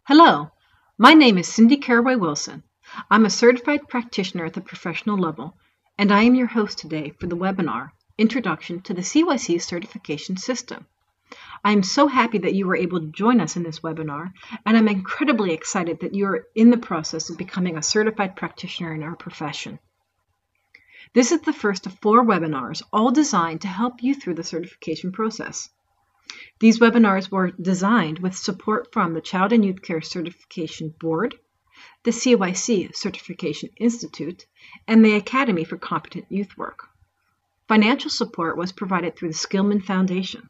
Hello, my name is Cindy Caraway Wilson. I'm a certified practitioner at the professional level, and I am your host today for the webinar, Introduction to the CYC Certification System. I am so happy that you were able to join us in this webinar, and I'm incredibly excited that you are in the process of becoming a certified practitioner in our profession. This is the first of 4 webinars, all designed to help you through the certification process. These webinars were designed with support from the Child and Youth Care Certification Board, the CYC Certification Institute, and the Academy for Competent Youth Work. Financial support was provided through the Skillman Foundation.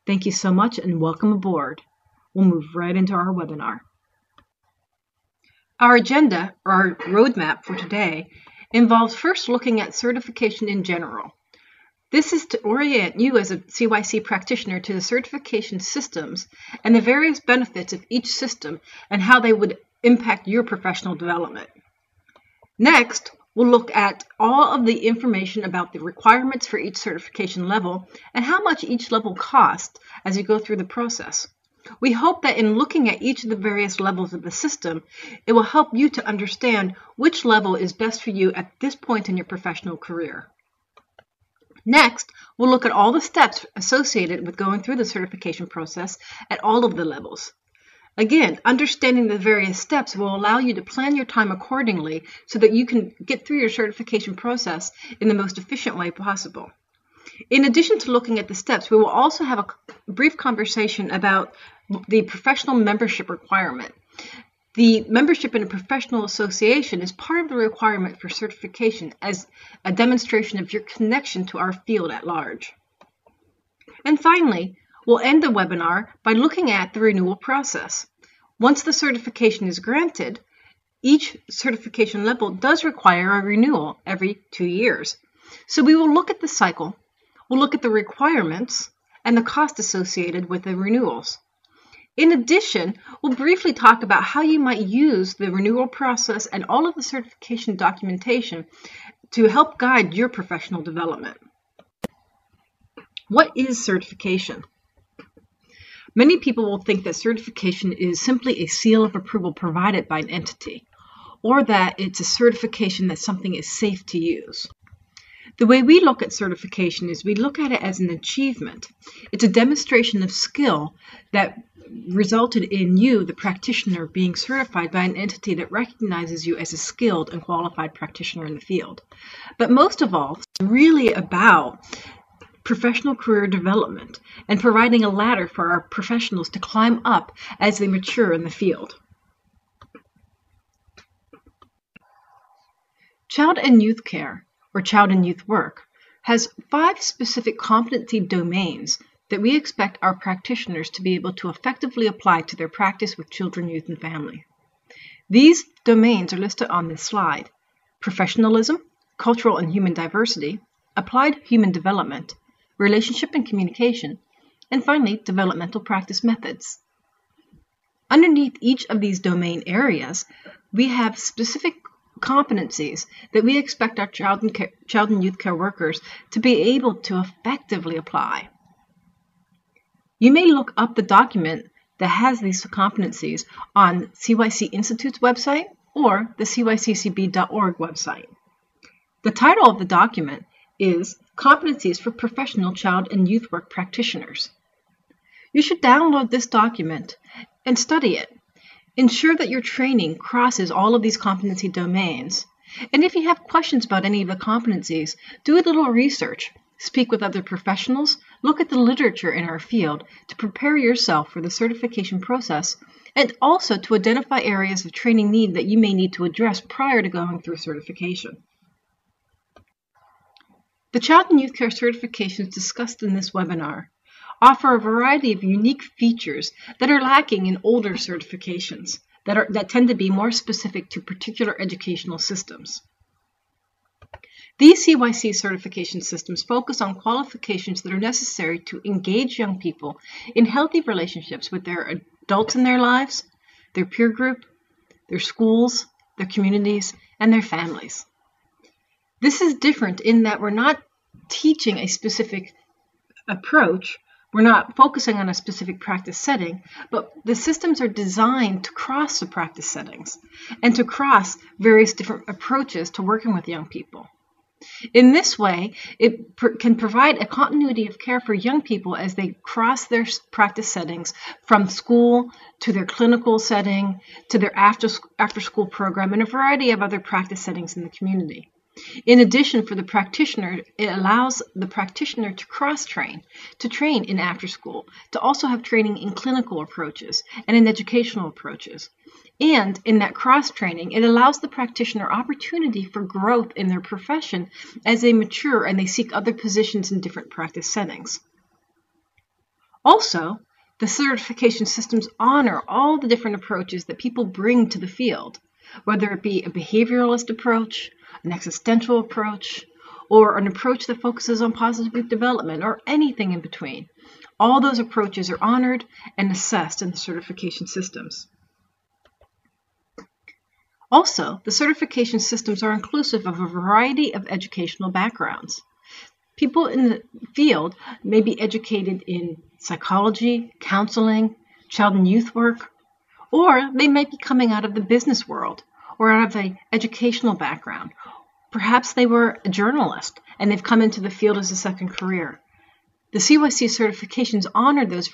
Thank you so much and welcome aboard. We'll move right into our webinar. Our agenda, or our roadmap for today, involves first looking at certification in general. This is to orient you as a CYC practitioner to the certification systems and the various benefits of each system and how they would impact your professional development. Next, we'll look at all of the information about the requirements for each certification level and how much each level costs as you go through the process. We hope that in looking at each of the various levels of the system, it will help you to understand which level is best for you at this point in your professional career. Next, we'll look at all the steps associated with going through the certification process at all of the levels. Again, understanding the various steps will allow you to plan your time accordingly so that you can get through your certification process in the most efficient way possible. In addition to looking at the steps, we will also have a brief conversation about the professional membership requirement. The membership in a professional association is part of the requirement for certification as a demonstration of your connection to our field at large. And finally, we'll end the webinar by looking at the renewal process. Once the certification is granted, each certification level does require a renewal every 2 years. So we will look at the cycle, we'll look at the requirements, and the cost associated with the renewals. In addition, we'll briefly talk about how you might use the renewal process and all of the certification documentation to help guide your professional development. What is certification? Many people will think that certification is simply a seal of approval provided by an entity, or that it's a certification that something is safe to use. The way we look at certification is we look at it as an achievement. It's a demonstration of skill that resulted in you, the practitioner, being certified by an entity that recognizes you as a skilled and qualified practitioner in the field. But most of all, it's really about professional career development and providing a ladder for our professionals to climb up as they mature in the field. Child and Youth Care, or Child and Youth Work, has 5 specific competency domains that we expect our practitioners to be able to effectively apply to their practice with children, youth, and family. These domains are listed on this slide: professionalism, cultural and human diversity, applied human development, relationship and communication, and finally, developmental practice methods. Underneath each of these domain areas, we have specific competencies that we expect our child and youth care workers to be able to effectively apply. You may look up the document that has these competencies on CYC Institute's website or the cyccb.org website. The title of the document is Competencies for Professional Child and Youth Work Practitioners. You should download this document and study it. Ensure that your training crosses all of these competency domains. And if you have questions about any of the competencies, do a little research. Speak with other professionals, look at the literature in our field to prepare yourself for the certification process, and also to identify areas of training need that you may need to address prior to going through certification. The Child and Youth Care certifications discussed in this webinar offer a variety of unique features that are lacking in older certifications that tend to be more specific to particular educational systems. These CYC certification systems focus on qualifications that are necessary to engage young people in healthy relationships with their adults in their lives, their peer group, their schools, their communities, and their families. This is different in that we're not teaching a specific approach, We're not focusing on a specific practice setting, but the systems are designed to cross the practice settings and to cross various different approaches to working with young people. In this way, it can provide a continuity of care for young people as they cross their practice settings from school to their clinical setting to their after-school program and a variety of other practice settings in the community. In addition, for the practitioner, it allows the practitioner to cross-train, to train in after-school, to also have training in clinical approaches and in educational approaches. And in that cross-training, it allows the practitioner opportunity for growth in their profession as they mature and they seek other positions in different practice settings. Also, the certification systems honor all the different approaches that people bring to the field, whether it be a behavioralist approach, an existential approach, or an approach that focuses on positive youth development, or anything in between. All those approaches are honored and assessed in the certification systems. Also, the certification systems are inclusive of a variety of educational backgrounds. People in the field may be educated in psychology, counseling, child and youth work, or they might be coming out of the business world or out of an educational background. Perhaps they were a journalist and they've come into the field as a second career. The CYC certifications honor those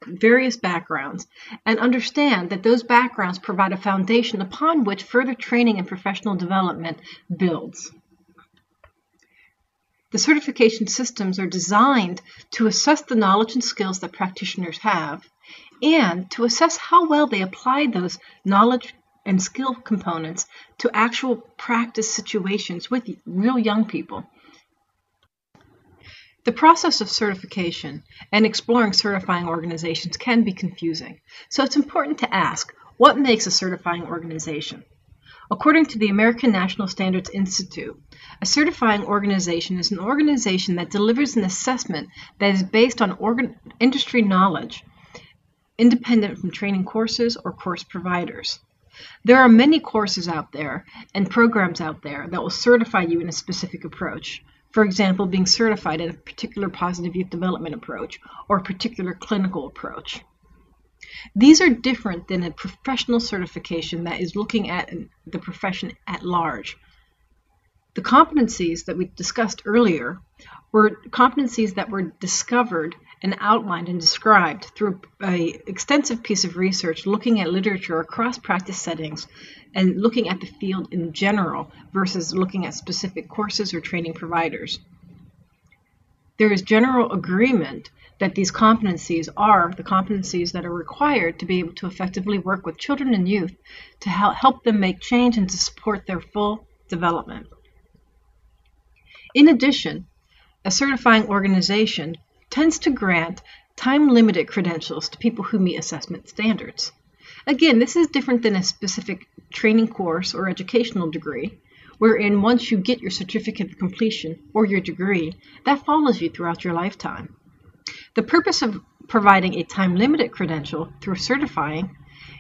various backgrounds and understand that those backgrounds provide a foundation upon which further training and professional development builds. The certification systems are designed to assess the knowledge and skills that practitioners have and to assess how well they apply those knowledge and skill components to actual practice situations with real young people. The process of certification and exploring certifying organizations can be confusing, so it's important to ask, what makes a certifying organization? According to the American National Standards Institute, a certifying organization is an organization that delivers an assessment that is based on industry knowledge, independent from training courses or course providers. There are many courses out there and programs out there that will certify you in a specific approach. For example, being certified in a particular positive youth development approach or a particular clinical approach. These are different than a professional certification that is looking at the profession at large. The competencies that we discussed earlier were competencies that were discovered and outlined and described through an extensive piece of research looking at literature across practice settings and looking at the field in general versus looking at specific courses or training providers. There is general agreement that these competencies are the competencies that are required to be able to effectively work with children and youth to help them make change and to support their full development. In addition, a certifying organization tends to grant time-limited credentials to people who meet assessment standards. Again, this is different than a specific training course or educational degree, wherein once you get your certificate of completion or your degree, that follows you throughout your lifetime. The purpose of providing a time-limited credential through certifying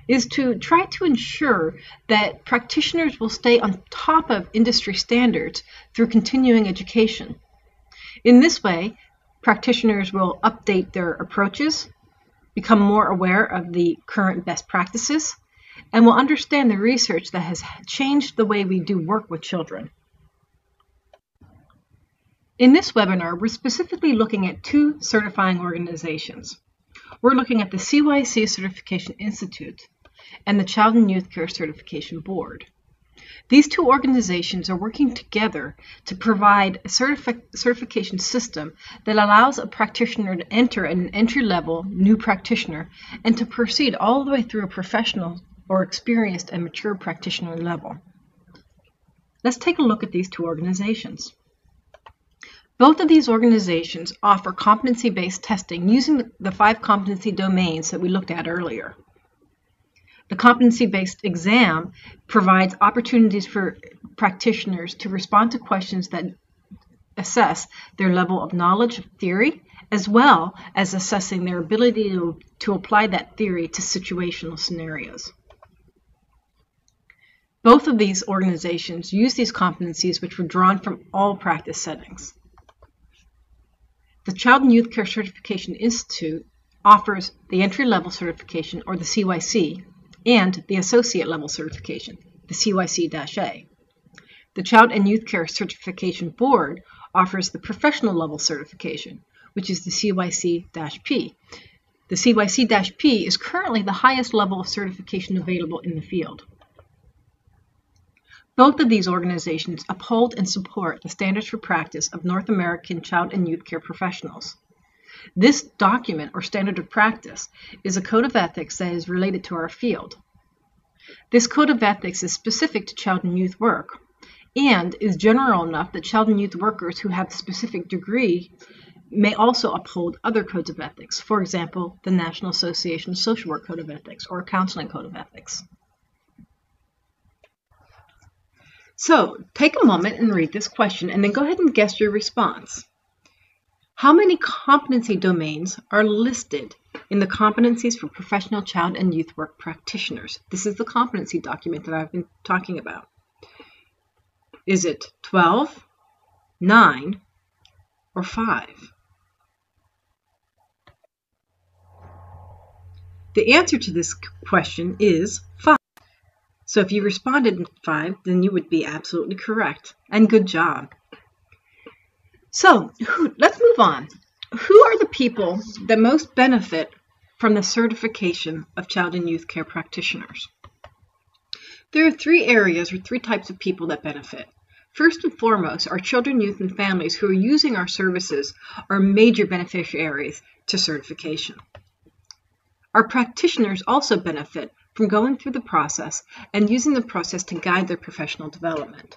is to try to ensure that practitioners will stay on top of industry standards through continuing education. In this way, practitioners will update their approaches, become more aware of the current best practices, and will understand the research that has changed the way we do work with children. In this webinar, we're specifically looking at two certifying organizations. We're looking at the CYC Certification Institute and the Child and Youth Care Certification Board. These two organizations are working together to provide a certification system that allows a practitioner to enter at an entry-level new practitioner and to proceed all the way through a professional or experienced and mature practitioner level. Let's take a look at these two organizations. Both of these organizations offer competency-based testing using the 5 competency domains that we looked at earlier. The competency-based exam provides opportunities for practitioners to respond to questions that assess their level of knowledge of theory, as well as assessing their ability to apply that theory to situational scenarios. Both of these organizations use these competencies which were drawn from all practice settings. The Child and Youth Care Certification Institute offers the entry-level certification, or the CYC, and the associate level certification, the CYC-A. The Child and Youth Care Certification Board offers the professional level certification, which is the CYC-P. The CYC-P is currently the highest level of certification available in the field. Both of these organizations uphold and support the standards for practice of North American child and youth care professionals. This document, or standard of practice, is a code of ethics that is related to our field. This code of ethics is specific to child and youth work and is general enough that child and youth workers who have a specific degree may also uphold other codes of ethics, for example, the National Association of Social Work Code of Ethics or Counseling Code of Ethics. So, take a moment and read this question and then go ahead and guess your response. How many competency domains are listed in the Competencies for Professional Child and Youth Work Practitioners? This is the competency document that I've been talking about. Is it 12, 9, or 5? The answer to this question is 5. So if you responded 5, then you would be absolutely correct. And good job. So let's move on. Who are the people that most benefit from the certification of child and youth care practitioners? There are 3 areas or 3 types of people that benefit. First and foremost, our children, youth, and families who are using our services are major beneficiaries to certification. Our practitioners also benefit from going through the process and using the process to guide their professional development.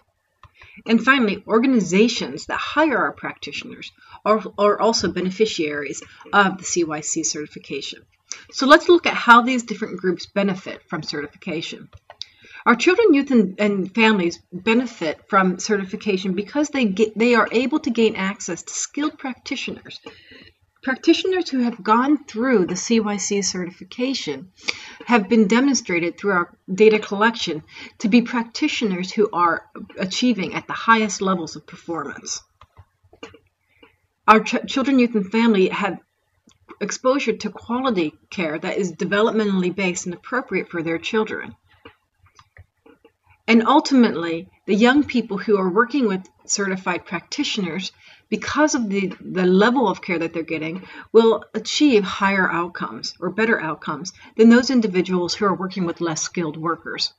And finally, organizations that hire our practitioners are also beneficiaries of the CYC certification. So let's look at how these different groups benefit from certification. Our children, youth, and families benefit from certification because they are able to gain access to skilled practitioners. Practitioners who have gone through the CYC certification have been demonstrated through our data collection to be practitioners who are achieving at the highest levels of performance. Our children, youth, and family have exposure to quality care that is developmentally based and appropriate for their children. And ultimately, the young people who are working with certified practitioners, because of the level of care that they're getting, will achieve higher outcomes or better outcomes than those individuals who are working with less skilled workers.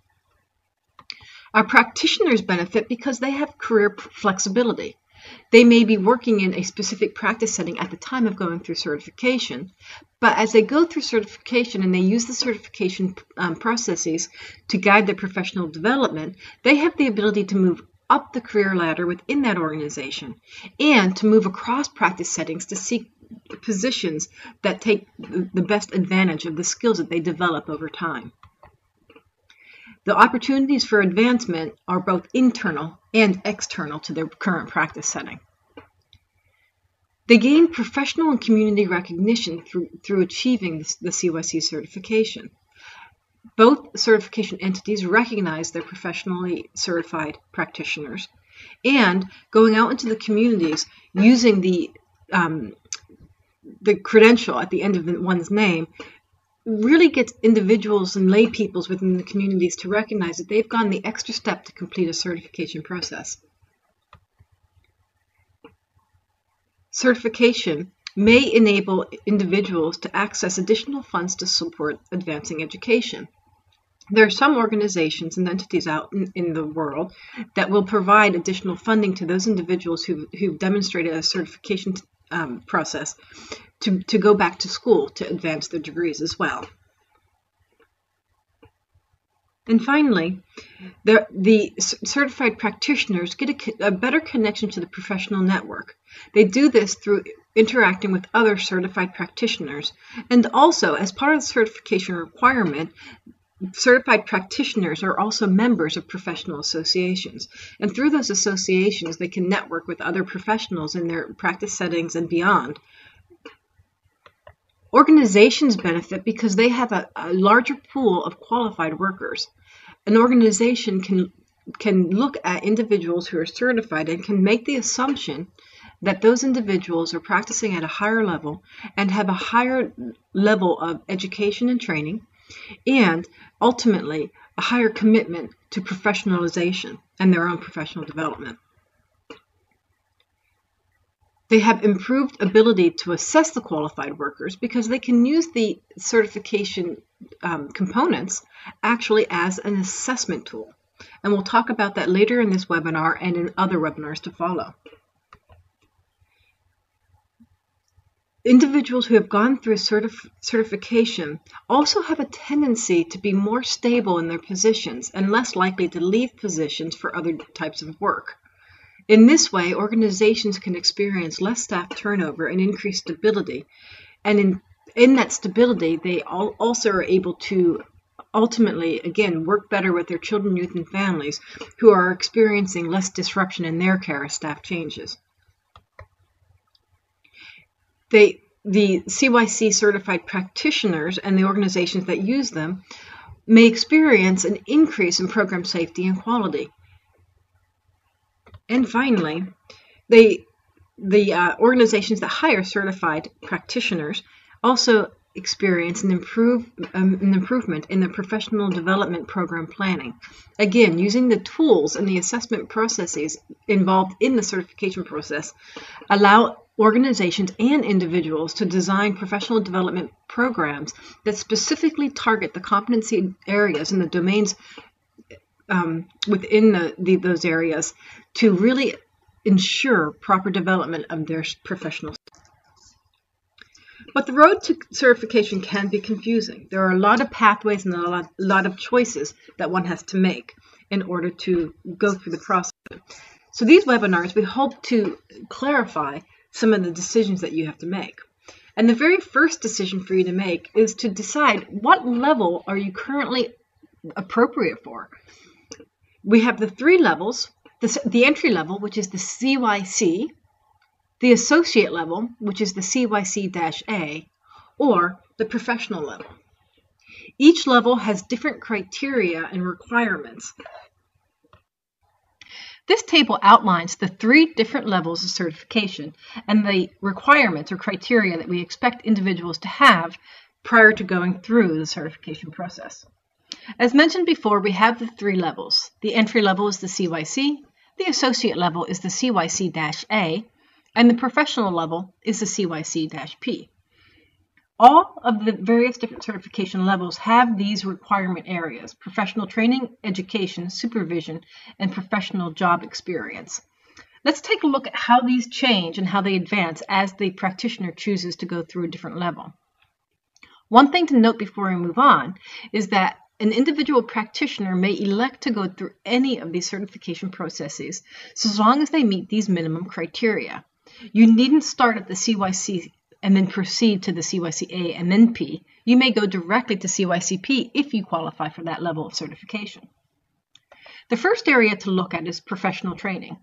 Our practitioners benefit because they have career flexibility. They may be working in a specific practice setting at the time of going through certification, but as they go through certification and they use the certification processes to guide their professional development, they have the ability to move up the career ladder within that organization and to move across practice settings to seek positions that take the best advantage of the skills that they develop over time. The opportunities for advancement are both internal and external to their current practice setting. They gain professional and community recognition through achieving the CYC certification. Both certification entities recognize their professionally certified practitioners, and going out into the communities using the credential at the end of one's name really gets individuals and lay peoples within the communities to recognize that they've gone the extra step to complete a certification process. Certification may enable individuals to access additional funds to support advancing education. There are some organizations and entities out in the world that will provide additional funding to those individuals who've demonstrated a certification process to go back to school to advance their degrees as well. And finally, the certified practitioners get a better connection to the professional network. They do this through interacting with other certified practitioners, and also as part of the certification requirement, certified practitioners are also members of professional associations, and through those associations they can network with other professionals in their practice settings and beyond. Organizations benefit because they have a larger pool of qualified workers. An organization can look at individuals who are certified and can make the assumption that those individuals are practicing at a higher level and have a higher level of education and training, and ultimately a higher commitment to professionalization and their own professional development. They have improved ability to assess the qualified workers because they can use the certification components actually as an assessment tool. And we'll talk about that later in this webinar and in other webinars to follow. Individuals who have gone through certification also have a tendency to be more stable in their positions and less likely to leave positions for other types of work. In this way, organizations can experience less staff turnover and increased stability. And in that stability, they also are able to ultimately, again, work better with their children, youth, and families who are experiencing less disruption in their care as staff changes. The CYC certified practitioners and the organizations that use them may experience an increase in program safety and quality. And finally, the organizations that hire certified practitioners also experience an improvement in their professional development program planning. Again, using the tools and the assessment processes involved in the certification process allow organizations and individuals to design professional development programs that specifically target the competency areas and the domains within those areas to really ensure proper development of their professional. But the road to certification can be confusing. There are a lot of pathways and a lot of choices that one has to make in order to go through the process. So these webinars, we hope to clarify some of the decisions that you have to make. And the very first decision for you to make is to decide what level are you currently appropriate for. We have the three levels, the entry level, which is the CYC, the associate level, which is the CYC-A, or the professional level. Each level has different criteria and requirements. This table outlines the three different levels of certification and the requirements or criteria that we expect individuals to have prior to going through the certification process. As mentioned before, we have the three levels. The entry level is the CYC, the associate level is the CYC-A, and the professional level is the CYC-P. All of the various different certification levels have these requirement areas: professional training, education, supervision, and professional job experience. Let's take a look at how these change and how they advance as the practitioner chooses to go through a different level. One thing to note before we move on is that an individual practitioner may elect to go through any of these certification processes so as long as they meet these minimum criteria. You needn't start at the CYC and then proceed to the CYC-A and then P. You may go directly to CYC-P if you qualify for that level of certification. The first area to look at is professional training.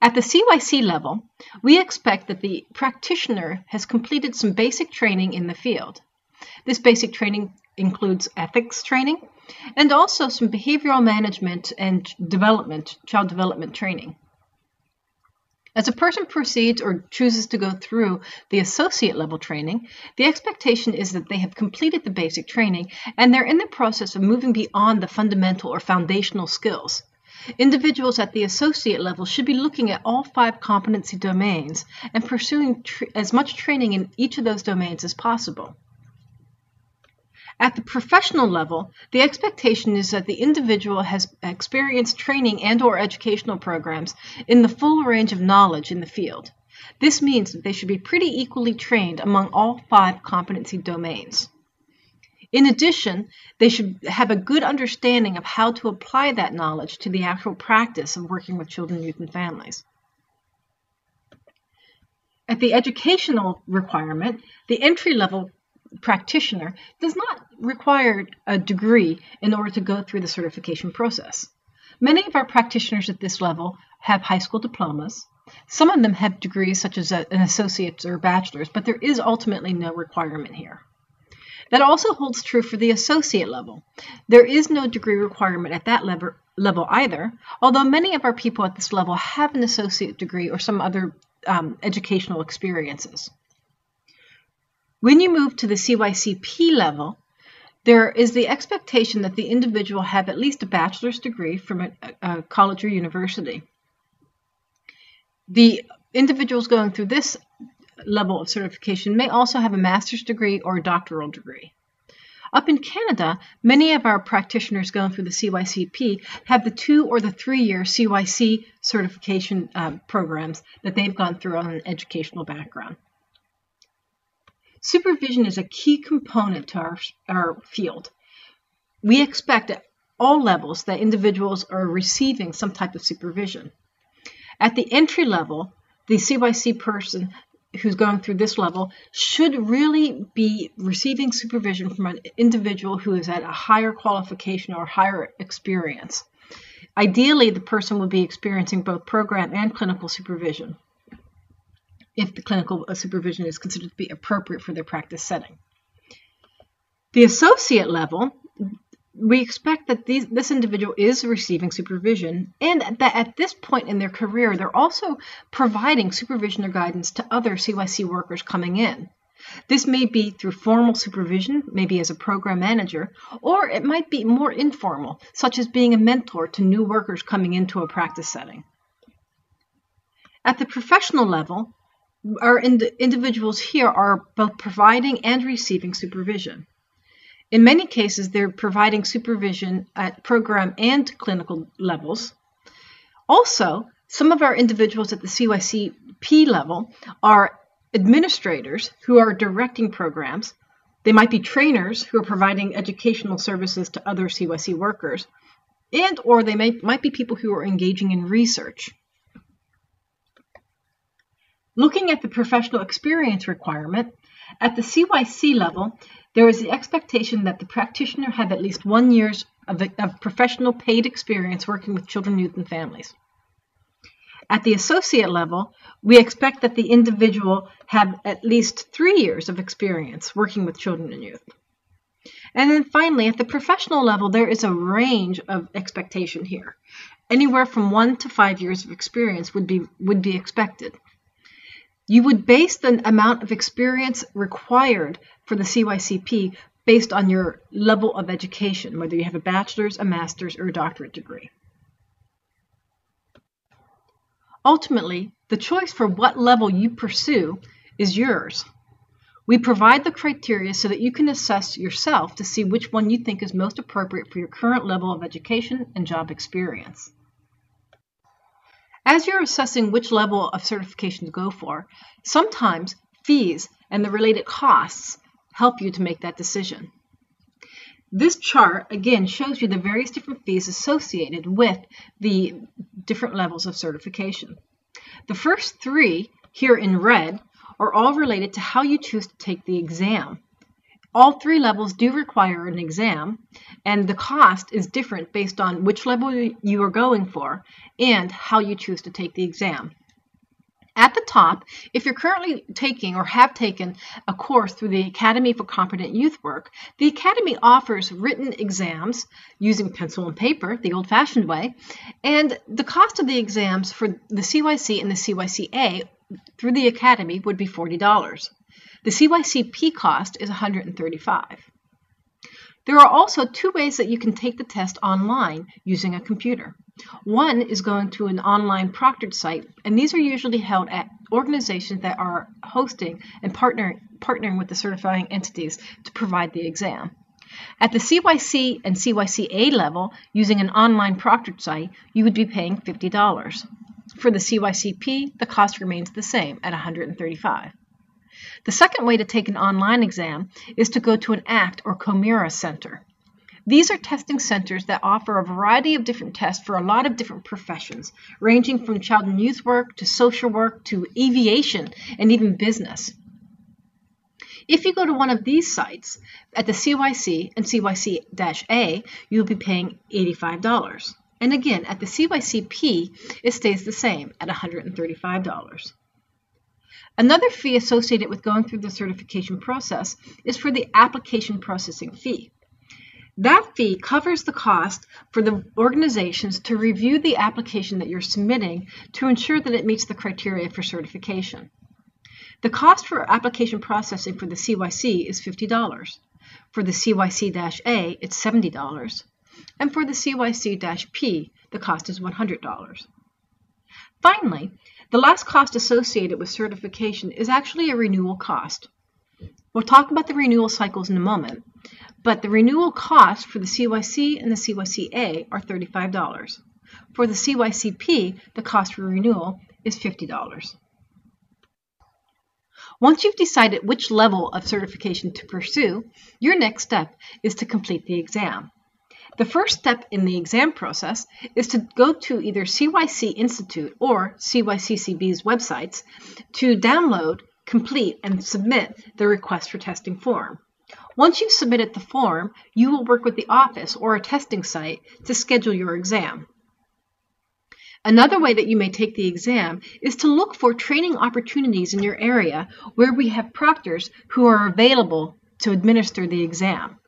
At the CYC level, we expect that the practitioner has completed some basic training in the field. This basic training includes ethics training and also some behavioral management and child development training. As a person proceeds or chooses to go through the associate level training, the expectation is that they have completed the basic training and they're in the process of moving beyond the fundamental or foundational skills. Individuals at the associate level should be looking at all 5 competency domains and pursuing as much training in each of those domains as possible. At the professional level, the expectation is that the individual has experienced training and/or educational programs in the full range of knowledge in the field. This means that they should be pretty equally trained among all 5 competency domains. In addition, they should have a good understanding of how to apply that knowledge to the actual practice of working with children, youth, and families. At the educational requirement, the entry-level practitioner does not require a degree in order to go through the certification process. Many of our practitioners at this level have high school diplomas. Some of them have degrees such as an associate's or bachelor's, but there is ultimately no requirement here. That also holds true for the associate level. There is no degree requirement at that level either, although many of our people at this level have an associate degree or some other educational experiences. When you move to the CYCP level, there is the expectation that the individual have at least a bachelor's degree from a college or university. The individuals going through this level of certification may also have a master's degree or a doctoral degree. Up in Canada, many of our practitioners going through the CYCP have the 2 or the 3-year CYC certification programs that they've gone through on an educational background. Supervision is a key component to our field. We expect at all levels that individuals are receiving some type of supervision. At the entry level, the CYC person who's going through this level should really be receiving supervision from an individual who is at a higher qualification or higher experience. Ideally, the person will be experiencing both program and clinical supervision, if the clinical supervision is considered to be appropriate for their practice setting. The associate level, we expect that this individual is receiving supervision, and that at this point in their career, they're also providing supervision or guidance to other CYC workers coming in. This may be through formal supervision, maybe as a program manager, or it might be more informal, such as being a mentor to new workers coming into a practice setting. At the professional level, our individuals here are both providing and receiving supervision. In many cases, they're providing supervision at program and clinical levels. Also, some of our individuals at the CYCP level are administrators who are directing programs. They might be trainers who are providing educational services to other CYC workers, and or they might be people who are engaging in research. Looking at the professional experience requirement, at the CYC level, there is the expectation that the practitioner have at least 1 year of professional paid experience working with children, youth, and families. At the associate level, we expect that the individual have at least 3 years of experience working with children and youth. And then finally, at the professional level, there is a range of expectation here. Anywhere from 1 to 5 years of experience would be expected. You would base the amount of experience required for the CYCP based on your level of education, whether you have a bachelor's, a master's, or a doctorate degree. Ultimately, the choice for what level you pursue is yours. We provide the criteria so that you can assess yourself to see which one you think is most appropriate for your current level of education and job experience. As you're assessing which level of certification to go for, sometimes fees and the related costs help you to make that decision. This chart, again, shows you the various different fees associated with the different levels of certification. The first 3, here in red, are all related to how you choose to take the exam. All 3 levels do require an exam, and the cost is different based on which level you are going for and how you choose to take the exam. At the top, if you're currently taking or have taken a course through the Academy for Competent Youth Work, the Academy offers written exams using pencil and paper, the old-fashioned way, and the cost of the exams for the CYC and the CYCA through the Academy would be $40. The CYCP cost is $135. There are also 2 ways that you can take the test online using a computer. One is going to an online proctored site, and these are usually held at organizations that are hosting and partnering with the certifying entities to provide the exam. At the CYC and CYCA level, using an online proctored site, you would be paying $50. For the CYCP, the cost remains the same at $135. The second way to take an online exam is to go to an ACT or COMERA center. These are testing centers that offer a variety of different tests for a lot of different professions, ranging from child and youth work to social work to aviation and even business. If you go to one of these sites, at the CYC and CYC-A, you'll be paying $85. And again, at the CYCP, it stays the same at $135. Another fee associated with going through the certification process is for the application processing fee. That fee covers the cost for the organizations to review the application that you're submitting to ensure that it meets the criteria for certification. The cost for application processing for the CYC is $50. For the CYC-A, it's $70. And for the CYC-P, the cost is $100. Finally, the last cost associated with certification is actually a renewal cost. We'll talk about the renewal cycles in a moment, but the renewal costs for the CYC and the CYC-A are $35. For the CYC-P, the cost for renewal is $50. Once you've decided which level of certification to pursue, your next step is to complete the exam. The first step in the exam process is to go to either CYC Institute or CYCCB's websites to download, complete, and submit the request for testing form. Once you've submitted the form, you will work with the office or a testing site to schedule your exam. Another way that you may take the exam is to look for training opportunities in your area where we have proctors who are available to administer the exam.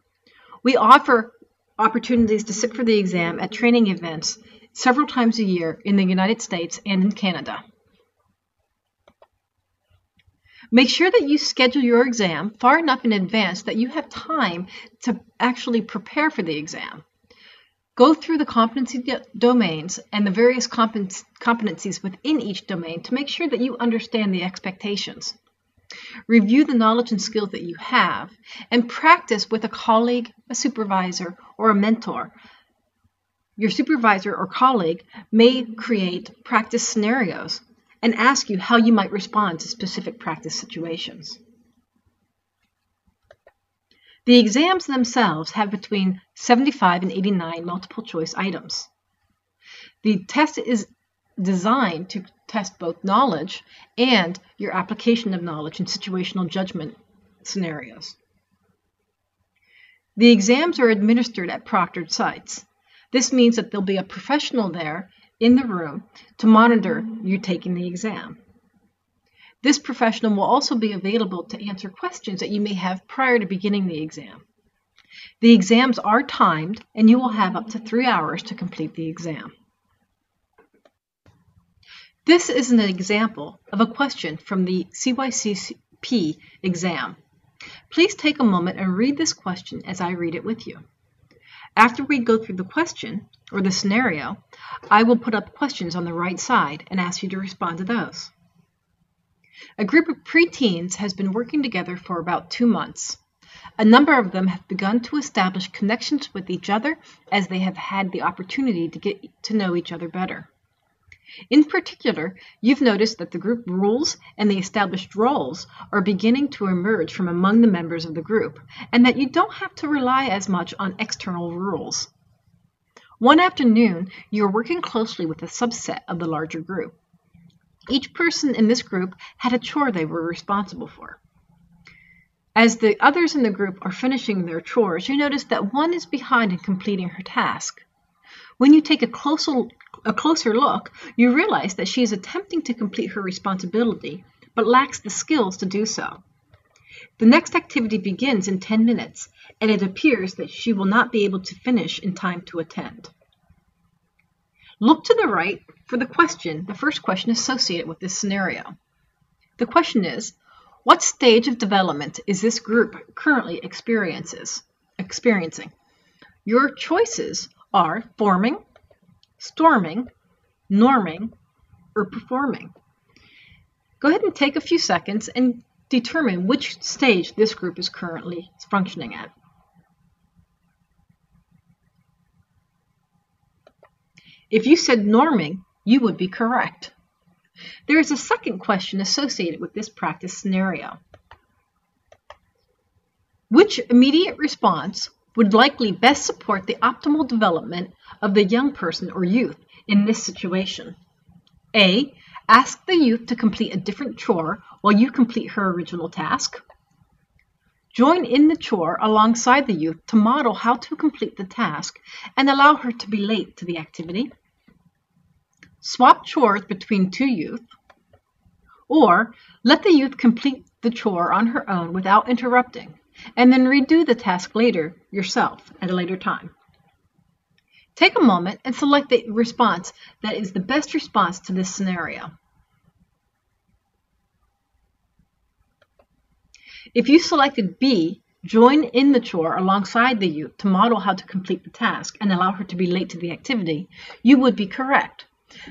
We offer opportunities to sit for the exam at training events several times a year in the United States and in Canada. Make sure that you schedule your exam far enough in advance that you have time to actually prepare for the exam. Go through the competency domains and the various competencies within each domain to make sure that you understand the expectations. Review the knowledge and skills that you have and practice with a colleague, a supervisor, or a mentor. Your supervisor or colleague may create practice scenarios and ask you how you might respond to specific practice situations. The exams themselves have between 75 and 89 multiple choice items. The test is designed to test both knowledge and your application of knowledge in situational judgment scenarios. The exams are administered at proctored sites. This means that there'll be a professional there in the room to monitor you taking the exam. This professional will also be available to answer questions that you may have prior to beginning the exam. The exams are timed, and you will have up to 3 hours to complete the exam. This is an example of a question from the CYCP exam. Please take a moment and read this question as I read it with you. After we go through the question, or the scenario, I will put up questions on the right side and ask you to respond to those. A group of preteens has been working together for about 2 months. A number of them have begun to establish connections with each other as they have had the opportunity to get to know each other better. In particular, you've noticed that the group rules and the established roles are beginning to emerge from among the members of the group, and that you don't have to rely as much on external rules. One afternoon, you are working closely with a subset of the larger group. Each person in this group had a chore they were responsible for. As the others in the group are finishing their chores, you notice that one is behind in completing her task. When you take a closer look, you realize that she is attempting to complete her responsibility, but lacks the skills to do so. The next activity begins in 10 minutes, and it appears that she will not be able to finish in time to attend. Look to the right for the first question associated with this scenario. The question is, what stage of development is this group currently experiencing? Your choices are forming, storming, norming, or performing. Go ahead and take a few seconds and determine which stage this group is currently functioning at. If you said norming, you would be correct. There is a second question associated with this practice scenario. Which immediate response would likely best support the optimal development of the young person or youth in this situation? A. Ask the youth to complete a different chore while you complete her original task. Join in the chore alongside the youth to model how to complete the task and allow her to be late to the activity. Swap chores between 2 youth. Or let the youth complete the chore on her own without interrupting, and then redo the task later yourself at a later time. Take a moment and select the response that is the best response to this scenario. If you selected B, join in the chore alongside the youth to model how to complete the task and allow her to be late to the activity, you would be correct.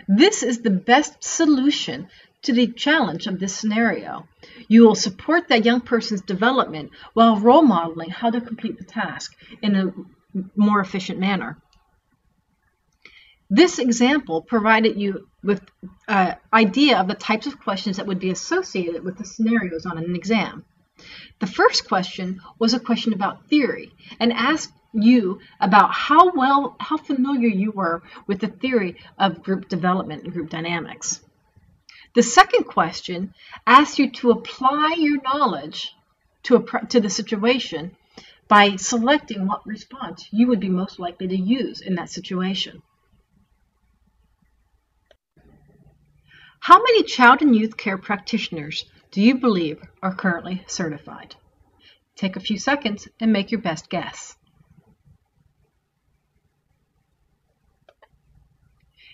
This is the best solution to the challenge of this scenario. You will support that young person's development while role modeling how to complete the task in a more efficient manner. This example provided you with an idea of the types of questions that would be associated with the scenarios on an exam. The first question was a question about theory and asked you about how familiar you were with the theory of group development and group dynamics. The second question asked you to apply your knowledge to the situation by selecting what response you would be most likely to use in that situation. How many child and youth care practitioners do you believe are currently certified? Take a few seconds and make your best guess.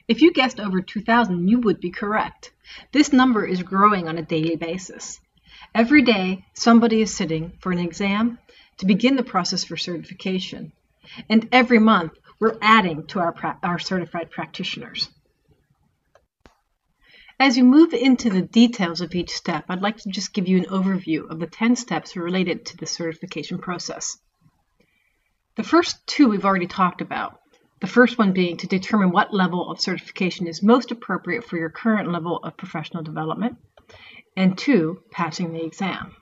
If you guessed over 2,000, you would be correct. This number is growing on a daily basis. Every day, somebody is sitting for an exam to begin the process for certification. And every month, we're adding to our certified practitioners. As you move into the details of each step, I'd like to just give you an overview of the 10 steps related to the certification process. The first two we've already talked about. The first one being to determine what level of certification is most appropriate for your current level of professional development, and 2, passing the exam.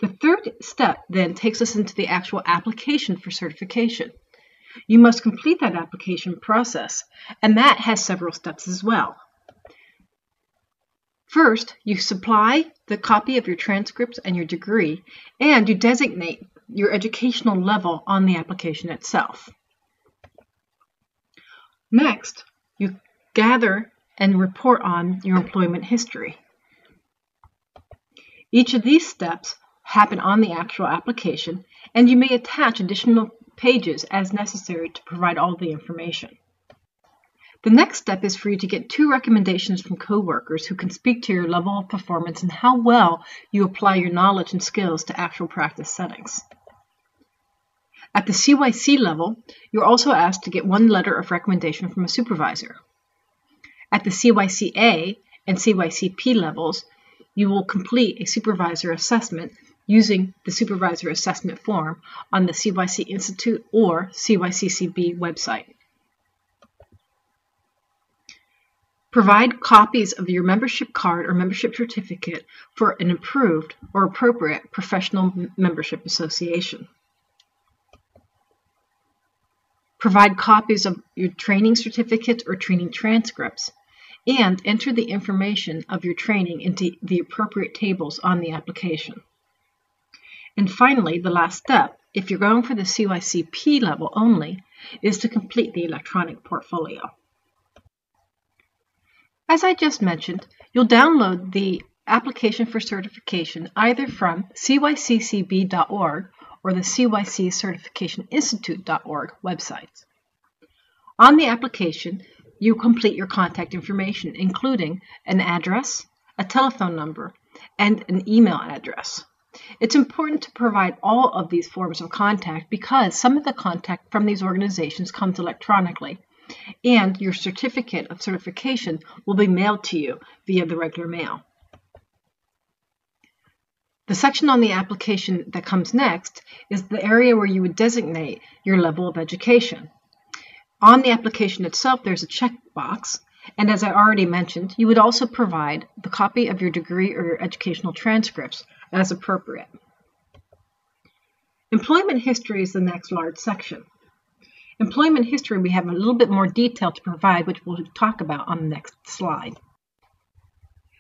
The third step then takes us into the actual application for certification. You must complete that application process, and that has several steps as well. First, you supply the copy of your transcripts and your degree, and you designate your educational level on the application itself. Next, you gather and report on your employment history. Each of these steps happen on the actual application, and you may attach additional pages as necessary to provide all the information. The next step is for you to get 2 recommendations from coworkers who can speak to your level of performance and how well you apply your knowledge and skills to actual practice settings. At the CYC level, you're also asked to get 1 letter of recommendation from a supervisor. At the CYCA and CYCP levels, you will complete a supervisor assessment using the supervisor assessment form on the CYC Institute or CYCCB website. Provide copies of your membership card or membership certificate for an approved or appropriate professional membership association. Provide copies of your training certificates or training transcripts, and enter the information of your training into the appropriate tables on the application. And finally, the last step, if you're going for the CYCP level only, is to complete the electronic portfolio. As I just mentioned, you'll download the application for certification either from cyccb.org or the CYC Certification Institute.org websites. On the application, you complete your contact information, including an address, a telephone number, and an email address. It's important to provide all of these forms of contact because some of the contact from these organizations comes electronically, and your certificate of certification will be mailed to you via the regular mail. The section on the application that comes next is the area where you would designate your level of education. On the application itself, there's a checkbox, and as I already mentioned, you would also provide the copy of your degree or your educational transcripts as appropriate. Employment history is the next large section. Employment history, we have a little bit more detail to provide, which we'll talk about on the next slide.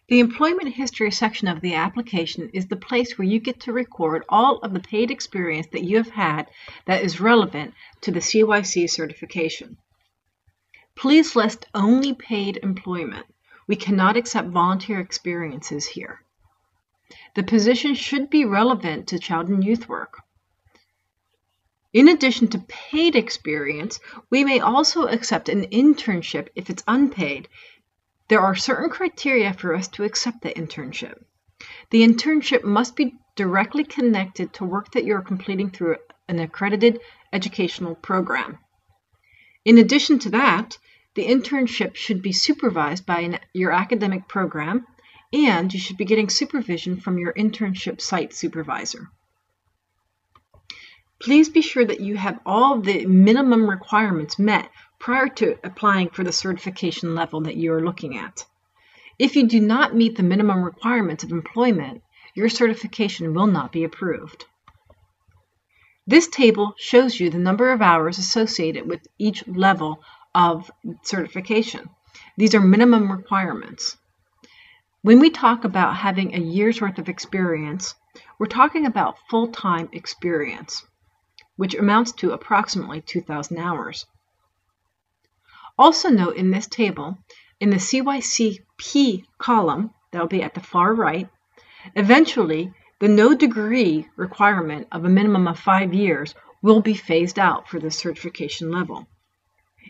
The employment history section of the application is the place where you get to record all of the paid experience that you have had that is relevant to the CYC certification. Please list only paid employment. We cannot accept volunteer experiences here. The position should be relevant to child and youth work. In addition to paid experience, we may also accept an internship if it's unpaid. There are certain criteria for us to accept the internship. The internship must be directly connected to work that you're completing through an accredited educational program. In addition to that, the internship should be supervised by your academic program, and you should be getting supervision from your internship site supervisor. Please be sure that you have all the minimum requirements met prior to applying for the certification level that you are looking at. If you do not meet the minimum requirements of employment, your certification will not be approved. This table shows you the number of hours associated with each level of certification. These are minimum requirements. When we talk about having a year's worth of experience, we're talking about full-time experience, which amounts to approximately 2,000 hours. Also note in this table, in the CYCP column, that will be at the far right, eventually the no degree requirement of a minimum of 5 years will be phased out for this certification level.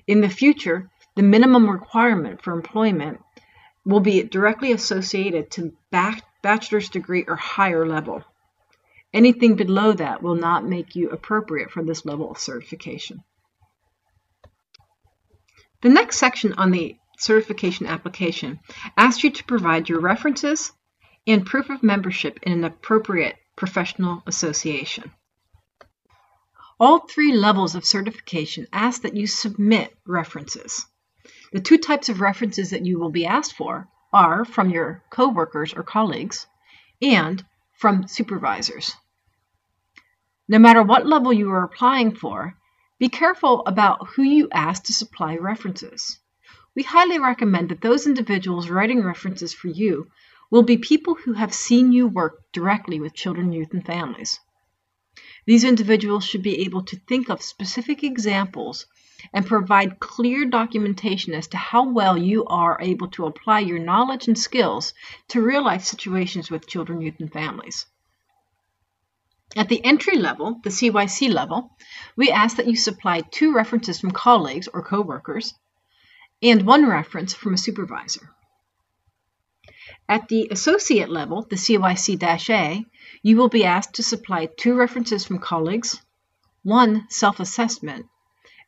In the future, the minimum requirement for employment will be directly associated to bachelor's degree or higher level. Anything below that will not make you appropriate for this level of certification. The next section on the certification application asks you to provide your references and proof of membership in an appropriate professional association. All 3 levels of certification ask that you submit references. The 2 types of references that you will be asked for are from your coworkers or colleagues and from supervisors. No matter what level you are applying for, be careful about who you ask to supply references. We highly recommend that those individuals writing references for you will be people who have seen you work directly with children, youth, and families. These individuals should be able to think of specific examples and provide clear documentation as to how well you are able to apply your knowledge and skills to real-life situations with children, youth, and families. At the entry level, the CYC level, we ask that you supply 2 references from colleagues or coworkers and 1 reference from a supervisor. At the associate level, the CYC-A, you will be asked to supply 2 references from colleagues, 1 self-assessment,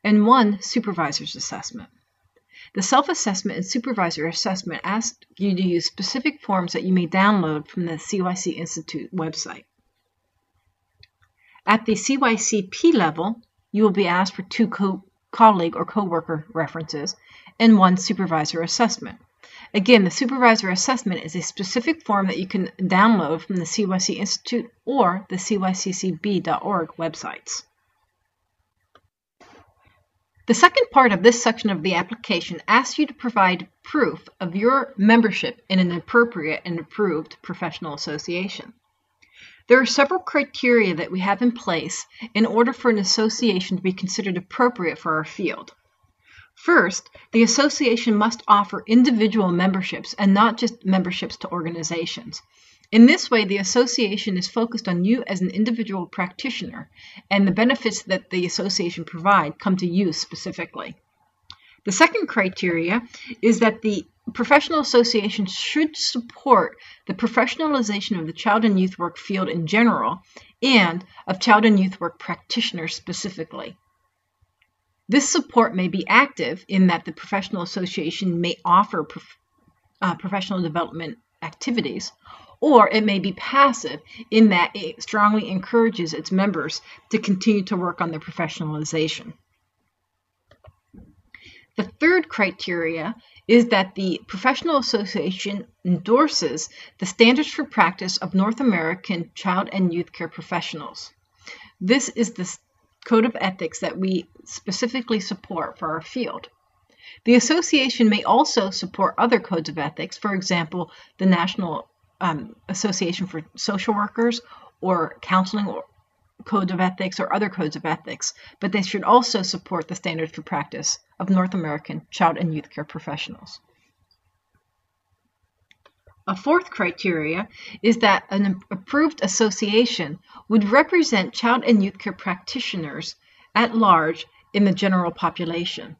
and 1 supervisor's assessment. The self-assessment and supervisor assessment ask you to use specific forms that you may download from the CYC Institute website. At the CYCP level, you will be asked for 2 colleague or coworker references and 1 supervisor assessment. Again, the supervisor assessment is a specific form that you can download from the CYC Institute or the cyccb.org websites. The second part of this section of the application asks you to provide proof of your membership in an appropriate and approved professional association. There are several criteria that we have in place in order for an association to be considered appropriate for our field. First, the association must offer individual memberships and not just memberships to organizations. In this way, the association is focused on you as an individual practitioner, and the benefits that the association provides come to you specifically. The second criteria is that the professional association should support the professionalization of the child and youth work field in general and of child and youth work practitioners specifically. This support may be active in that the professional association may offer professional development activities, or it may be passive in that it strongly encourages its members to continue to work on their professionalization. The third criteria is that the professional association endorses the standards for practice of North American child and youth care professionals. This is the code of ethics that we specifically support for our field. The association may also support other codes of ethics, for example, the National Association for Social Workers or Counseling or Code of Ethics or other codes of ethics, but they should also support the standards for practice of North American child and youth care professionals. A fourth criteria is that an approved association would represent child and youth care practitioners at large in the general population.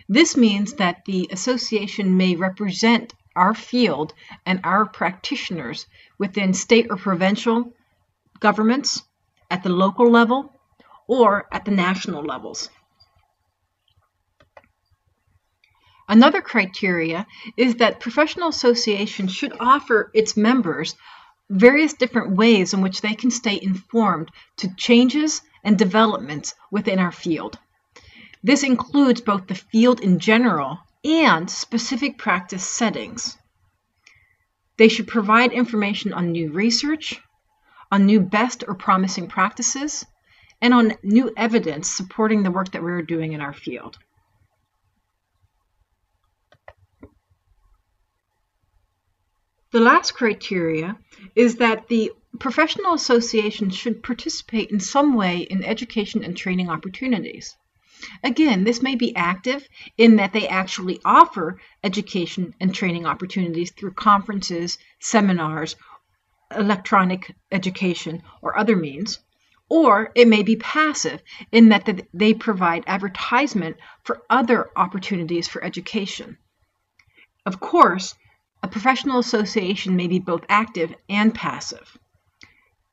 This means that the association may represent our field and our practitioners within state or provincial governments, at the local level, or at the national levels. Another criteria is that professional associations should offer its members various different ways in which they can stay informed to changes and developments within our field. This includes both the field in general and specific practice settings. They should provide information on new research, on new best or promising practices, and on new evidence supporting the work that we're doing in our field. The last criteria is that the professional association should participate in some way in education and training opportunities. Again, this may be active in that they actually offer education and training opportunities through conferences, seminars, electronic education, or other means, or it may be passive in that they provide advertisement for other opportunities for education. Of course, a professional association may be both active and passive.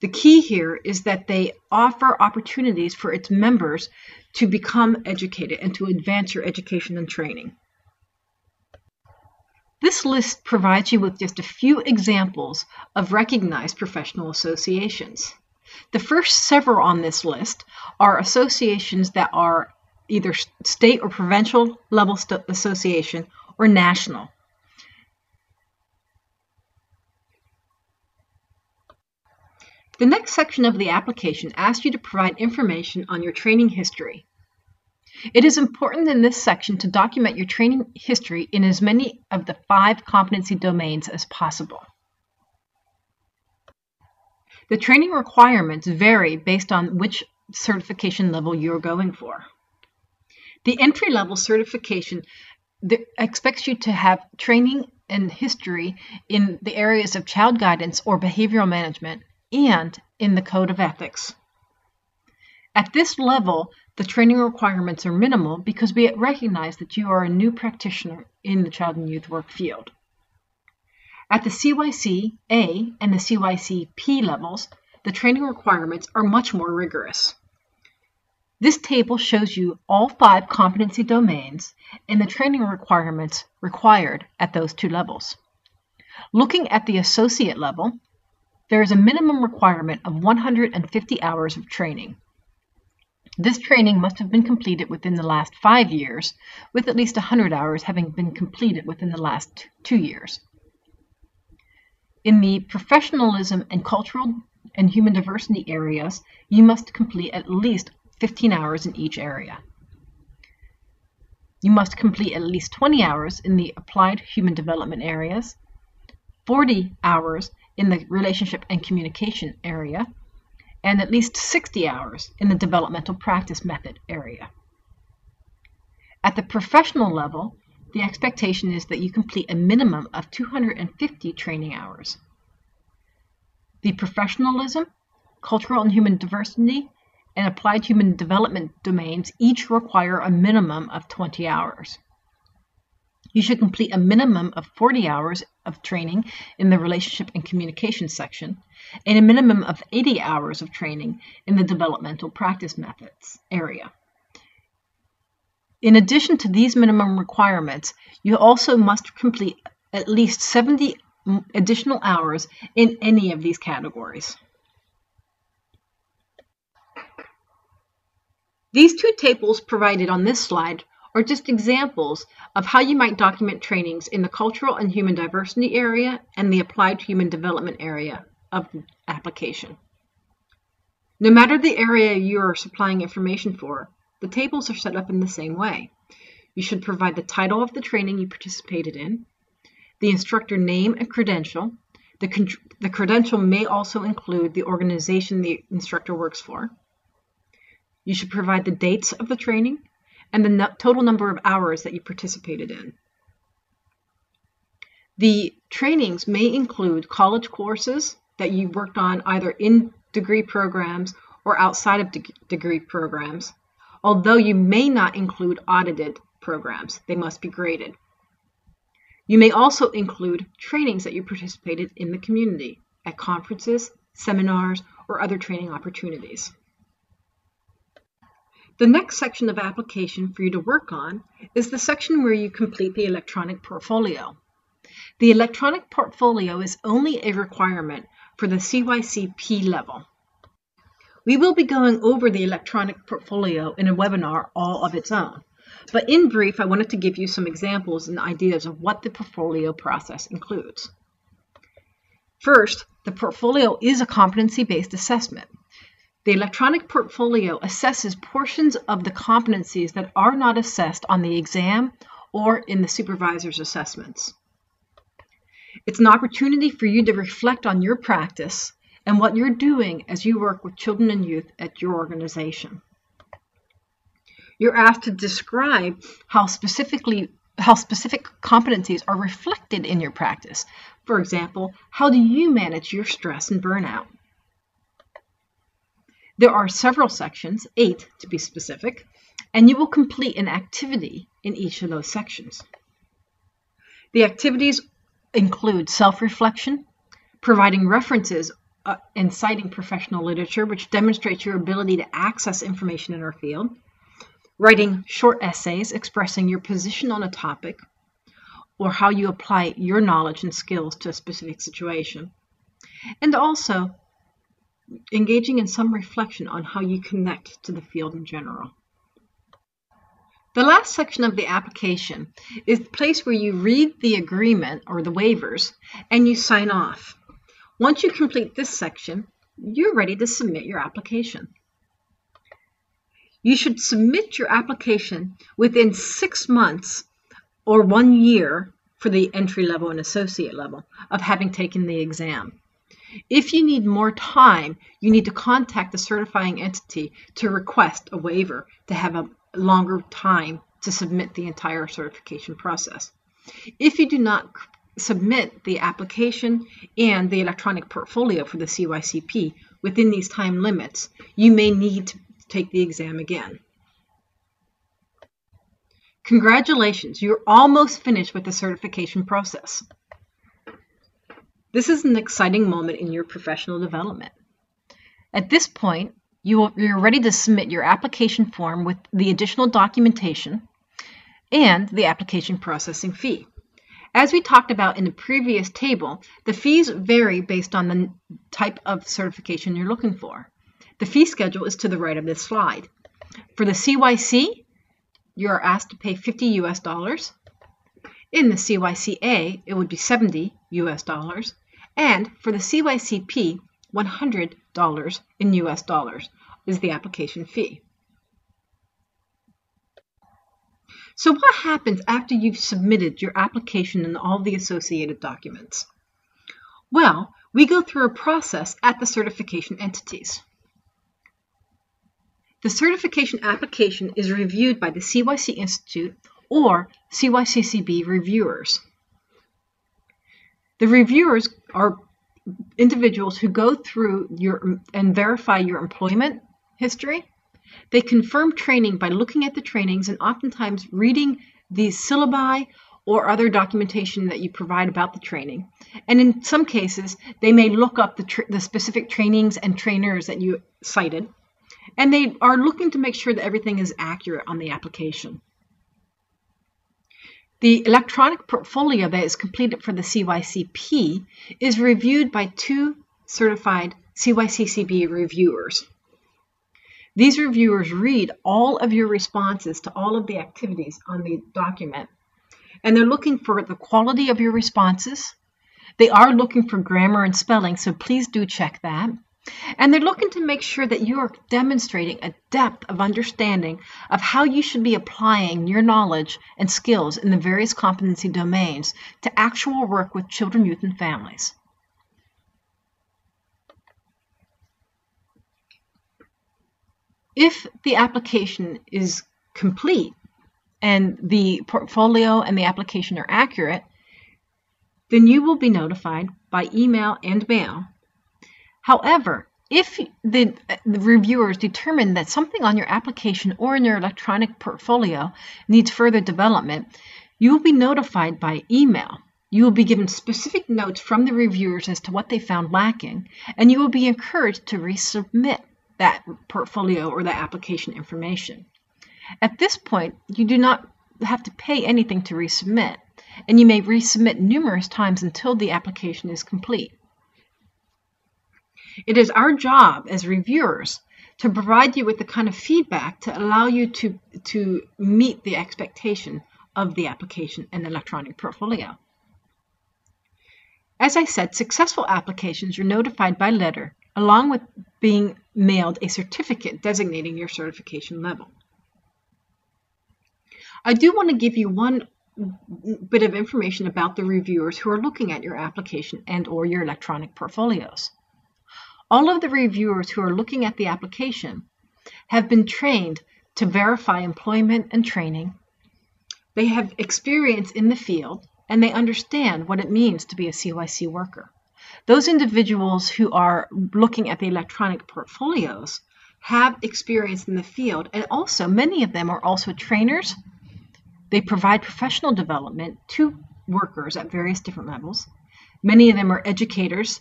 The key here is that they offer opportunities for its members to become educated and to advance your education and training. This list provides you with just a few examples of recognized professional associations. The first several on this list are associations that are either state or provincial level association or national. The next section of the application asks you to provide information on your training history. It is important in this section to document your training history in as many of the 5 competency domains as possible. The training requirements vary based on which certification level you're going for. The entry-level certification expects you to have training and history in the areas of child guidance or behavioral management and in the Code of Ethics. At this level, the training requirements are minimal because we recognize that you are a new practitioner in the child and youth work field. At the CYC A and the CYC P levels, the training requirements are much more rigorous. This table shows you all 5 competency domains and the training requirements required at those 2 levels. Looking at the associate level, there is a minimum requirement of 150 hours of training. This training must have been completed within the last 5 years, with at least 100 hours having been completed within the last 2 years. In the professionalism and cultural and human diversity areas, you must complete at least 15 hours in each area. You must complete at least 20 hours in the applied human development areas, 40 hours in the relationship and communication area, and at least 60 hours in the developmental practice method area. At the professional level, the expectation is that you complete a minimum of 250 training hours. The professionalism, cultural and human diversity, and applied human development domains each require a minimum of 20 hours. You should complete a minimum of 40 hours of training in the relationship and communication section, and a minimum of 80 hours of training in the developmental practice methods area. In addition to these minimum requirements, you also must complete at least 70 additional hours in any of these categories. These 2 tables provided on this slide are just examples of how you might document trainings in the cultural and human diversity area and the applied human development area of the application. No matter the area you are supplying information for, the tables are set up in the same way. You should provide the title of the training you participated in, the instructor name and credential. The credential may also include the organization the instructor works for. You should provide the dates of the training and the total number of hours that you participated in. The trainings may include college courses that you worked on either in degree programs or outside of degree programs, although you may not include audited programs. They must be graded. You may also include trainings that you participated in the community at conferences, seminars, or other training opportunities. The next section of application for you to work on is the section where you complete the electronic portfolio. The electronic portfolio is only a requirement for the CYC P level. We will be going over the electronic portfolio in a webinar all of its own, but in brief, I wanted to give you some examples and ideas of what the portfolio process includes. First, the portfolio is a competency-based assessment. The electronic portfolio assesses portions of the competencies that are not assessed on the exam or in the supervisor's assessments. It's an opportunity for you to reflect on your practice and what you're doing as you work with children and youth at your organization. You're asked to describe how specific competencies are reflected in your practice. For example, how do you manage your stress and burnout? There are several sections, 8 to be specific, and you will complete an activity in each of those sections. The activities include self-reflection, providing references and citing professional literature, which demonstrates your ability to access information in our field, writing short essays expressing your position on a topic or how you apply your knowledge and skills to a specific situation, and also engaging in some reflection on how you connect to the field in general. The last section of the application is the place where you read the agreement or the waivers and you sign off. Once you complete this section, you're ready to submit your application. You should submit your application within 6 months or 1 year for the entry level and associate level of having taken the exam. If you need more time, you need to contact the certifying entity to request a waiver to have a longer time to submit the entire certification process. If you do not submit the application and the electronic portfolio for the CYCP within these time limits, you may need to take the exam again. Congratulations, you're almost finished with the certification process. This is an exciting moment in your professional development. At this point, you're ready to submit your application form with the additional documentation and the application processing fee. As we talked about in the previous table, the fees vary based on the type of certification you're looking for. The fee schedule is to the right of this slide. For the CYC, you are asked to pay $50 US. In the CYCA, it would be $70 US. And for the CYCP, $100 in US dollars is the application fee. So what happens after you've submitted your application and all the associated documents? Well, we go through a process at the certification entities. The certification application is reviewed by the CYC Institute or CYCCB reviewers. The reviewers are individuals who go through and verify your employment history. They confirm training by looking at the trainings and oftentimes reading the syllabi or other documentation that you provide about the training. And in some cases, they may look up the specific trainings and trainers that you cited, and they are looking to make sure that everything is accurate on the application. The electronic portfolio that is completed for the CYCP is reviewed by 2 certified CYCCB reviewers. These reviewers read all of your responses to all of the activities on the document, and they're looking for the quality of your responses. They are looking for grammar and spelling, so please do check that. And they're looking to make sure that you are demonstrating a depth of understanding of how you should be applying your knowledge and skills in the various competency domains to actual work with children, youth, and families. If the application is complete and the portfolio and the application are accurate, then you will be notified by email and mail. However, if the reviewers determine that something on your application or in your electronic portfolio needs further development, you will be notified by email. You will be given specific notes from the reviewers as to what they found lacking, and you will be encouraged to resubmit that portfolio or that application information. At this point, you do not have to pay anything to resubmit, and you may resubmit numerous times until the application is complete. It is our job as reviewers to provide you with the kind of feedback to allow you to meet the expectation of the application and electronic portfolio. As I said, successful applications are notified by letter, along with being mailed a certificate designating your certification level. I do want to give you one bit of information about the reviewers who are looking at your application and/or your electronic portfolios. All of the reviewers who are looking at the application have been trained to verify employment and training. They have experience in the field, and they understand what it means to be a CYC worker. Those individuals who are looking at the electronic portfolios have experience in the field, and also many of them are also trainers. They provide professional development to workers at various different levels. Many of them are educators,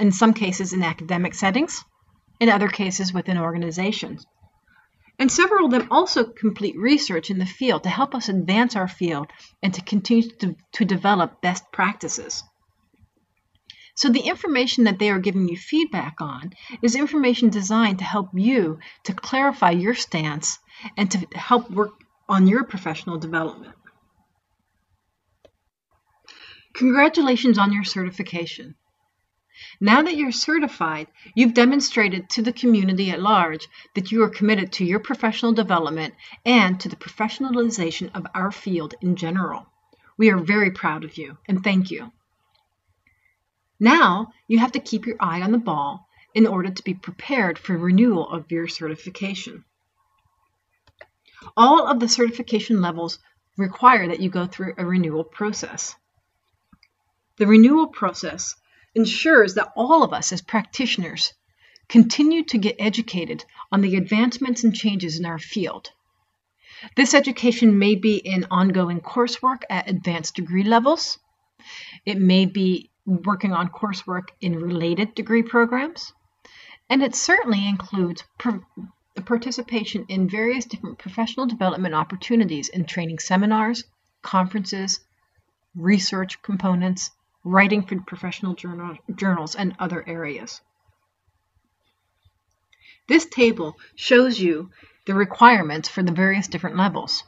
in some cases in academic settings, in other cases within organizations. And several of them also complete research in the field to help us advance our field and to continue to develop best practices. So the information that they are giving you feedback on is information designed to help you to clarify your stance and to help work on your professional development. Congratulations on your certification. Now that you're certified, you've demonstrated to the community at large that you are committed to your professional development and to the professionalization of our field in general. We are very proud of you, and thank you. Now, you have to keep your eye on the ball in order to be prepared for renewal of your certification. All of the certification levels require that you go through a renewal process. The renewal process ensures that all of us as practitioners continue to get educated on the advancements and changes in our field. This education may be in ongoing coursework at advanced degree levels. It may be working on coursework in related degree programs. And it certainly includes participation in various different professional development opportunities in training seminars, conferences, research components, writing for professional journals, and other areas. This table shows you the requirements for the various different levels.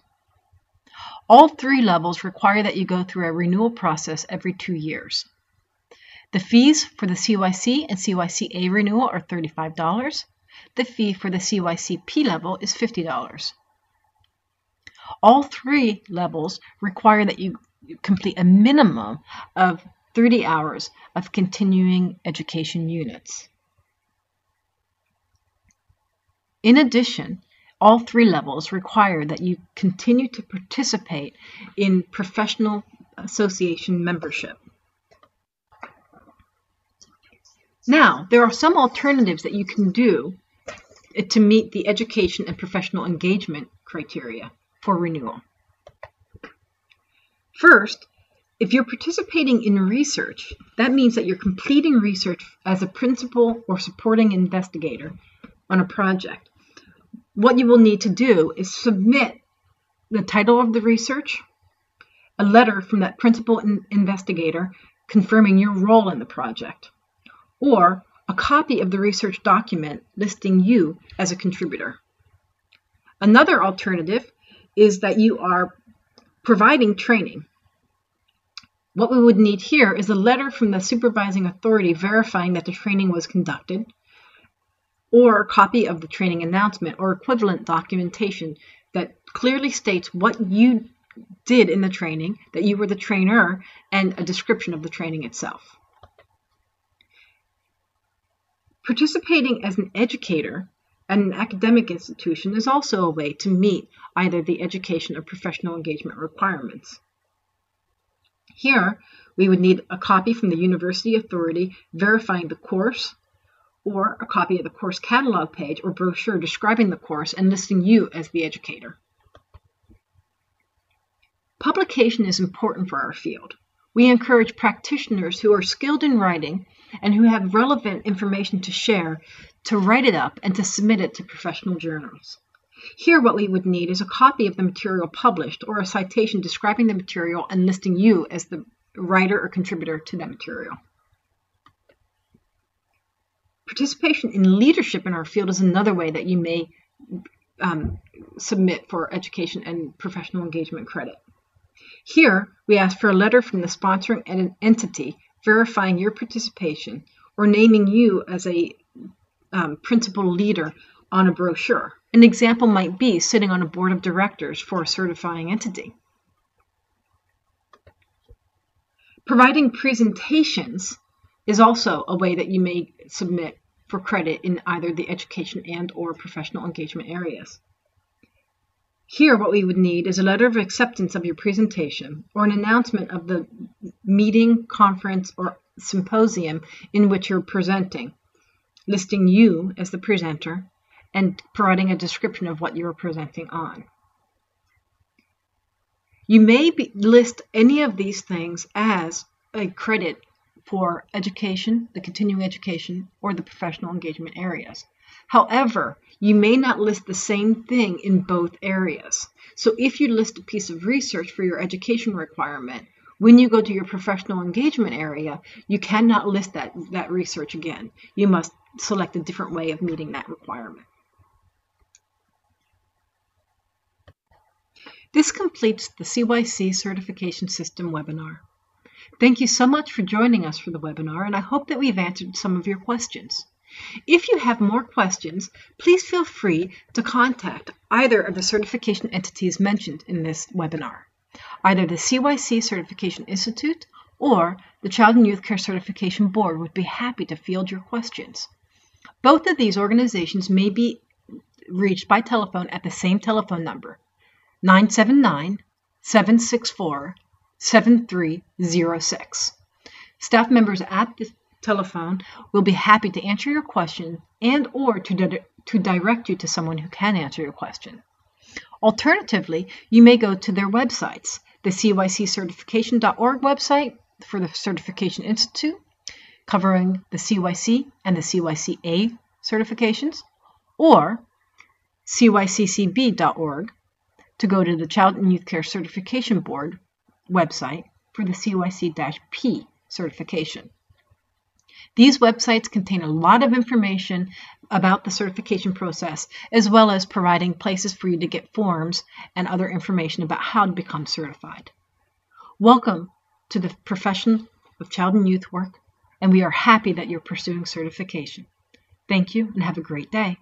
All three levels require that you go through a renewal process every 2 years. The fees for the CYC and CYCA renewal are $35. The fee for the CYCP level is $50. All three levels require that you complete a minimum of 30 hours of continuing education units. In addition, all three levels require that you continue to participate in professional association membership. Now, there are some alternatives that you can do to meet the education and professional engagement criteria for renewal. First, if you're participating in research, that means that you're completing research as a principal or supporting investigator on a project. What you will need to do is submit the title of the research, a letter from that principal investigator confirming your role in the project, or a copy of the research document listing you as a contributor. Another alternative is that you are providing training. What we would need here is a letter from the supervising authority verifying that the training was conducted, or a copy of the training announcement or equivalent documentation that clearly states what you did in the training, that you were the trainer, and a description of the training itself. Participating as an educator at an academic institution is also a way to meet either the education or professional engagement requirements. Here, we would need a copy from the university authority verifying the course, or a copy of the course catalog page or brochure describing the course and listing you as the educator. Publication is important for our field. We encourage practitioners who are skilled in writing and who have relevant information to share to write it up and to submit it to professional journals. Here, what we would need is a copy of the material published or a citation describing the material and listing you as the writer or contributor to that material. Participation in leadership in our field is another way that you may submit for education and professional engagement credit. Here, we ask for a letter from the sponsoring entity verifying your participation or naming you as a principal leader on a brochure. An example might be sitting on a board of directors for a certifying entity. Providing presentations is also a way that you may submit for credit in either the education and/or professional engagement areas. Here, what we would need is a letter of acceptance of your presentation or an announcement of the meeting, conference, or symposium in which you're presenting, listing you as the presenter and providing a description of what you're presenting on. You may list any of these things as a credit for education, the continuing education, or the professional engagement areas. However, you may not list the same thing in both areas. So if you list a piece of research for your education requirement, when you go to your professional engagement area, you cannot list that research again. You must select a different way of meeting that requirement. This completes the CYC Certification System webinar. Thank you so much for joining us for the webinar, and I hope that we've answered some of your questions. If you have more questions, please feel free to contact either of the certification entities mentioned in this webinar, either the CYC Certification Institute or the Child and Youth Care Certification Board would be happy to field your questions. Both of these organizations may be reached by telephone at the same telephone number, 979-764-7306. Staff members at the telephone will be happy to answer your question and/or to direct you to someone who can answer your question. Alternatively, you may go to their websites, the CYCcertification.org website for the Certification Institute, covering the CYC and the CYCA certifications, or CYCCB.org to go to the Child and Youth Care Certification Board website for the CYC-P certification. These websites contain a lot of information about the certification process, as well as providing places for you to get forms and other information about how to become certified. Welcome to the profession of child and youth work, and we are happy that you're pursuing certification. Thank you and have a great day.